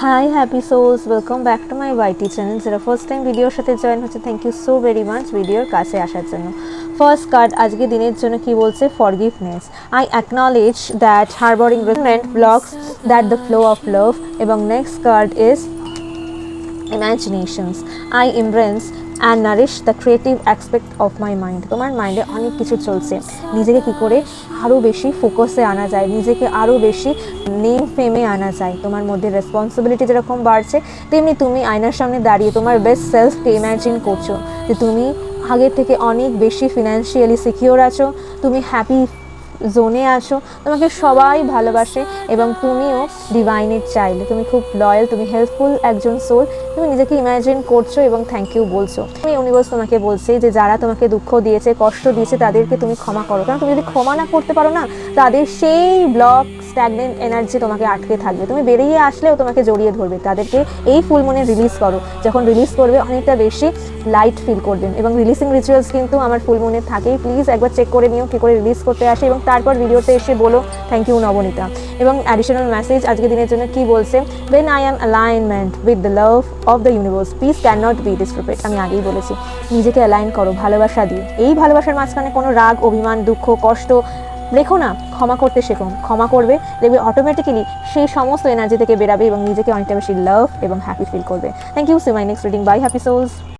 High happy souls, welcome back to my YT channel. যারা first time ভিডিওর সাথে join হচ্ছে, thank you so very much ভিডিওর কাছে আসার জন্য। ফার্স্ট কার্ড আজকে দিনের জন্য কি বলছে? Forgiveness. I acknowledge that harbouring resentment blocks that the flow of love. এবং next card is imaginations. I embrace and nourish the creative aspect of my mind. তোমার মাইন্ডে অনেক কিছু চলছে, নিজেকে কি করে আরও বেশি ফোকাসে আনা যায়, নিজেকে আরও বেশি নেম ফেমে আনা যায়। তোমার মধ্যে রেসপন্সিবিলিটি যেরকম বাড়ছে, তেমনি তুমি আয়নার সামনে দাঁড়িয়ে তোমার বেস্ট সেলফকে ইম্যাজিন করছো যে তুমি আগের থেকে অনেক বেশি ফিনান্সিয়ালি সিকিওর আছো, তুমি হ্যাপি জোনে আছো, তোমাকে সবাই ভালোবাসে এবং তুমিও ডিভাইনের চাইল্ড, তুমি খুব লয়াল, তুমি হেল্পফুল একজন সোল, তুমি নিজেকে ইমাজিন করছো এবং থ্যাংক ইউ বলছো। তুমি ইউনিভার্স তোমাকে বলছে যে যারা তোমাকে দুঃখ দিয়েছে, কষ্ট দিয়েছে, তাদেরকে তুমি ক্ষমা করো। কারণ তুমি যদি ক্ষমা না করতে পারো না, তাদের সেই ব্লক স্ট্যাগনেন্ট এনার্জি তোমাকে আটকে থাকবে, তুমি বেরিয়ে আসলেও তোমাকে জড়িয়ে ধরবে। তাদেরকে এই ফুল মুনে রিলিজ করো, যখন রিলিজ করবে অনেকটা বেশি লাইট ফিল করবেন। এবং রিলিজিং রিচুয়ালস কিন্তু আমার ফুল মুনে থাকেই, প্লিজ একবার চেক করে নিও কী করে রিলিজ করতে আসে, এবং তারপর ভিডিওতে এসে বলো থ্যাংক ইউ নবনীতা। এবং অ্যাডিশনাল মেসেজ আজকের দিনের জন্য কি বলছে? when I am alignment with the love of the universe, peace cannot be disturbed. আমি আগেই বলেছি, নিজেকে অ্যালাইন করো ভালোবাসা দিয়ে। এই ভালোবাসার মাঝখানে কোনো রাগ, অভিমান, দুঃখ, কষ্ট রেখো না, ক্ষমা করতে শেখো। ক্ষমা করবে, দেখবে অটোমেটিক্যালি সেই সমস্ত এনার্জি থেকে বেরাবে এবং নিজেকে অনেকটা বেশি লাভ এবং হ্যাপি ফিল করবে। Thank you. See my next reading bye happy sols.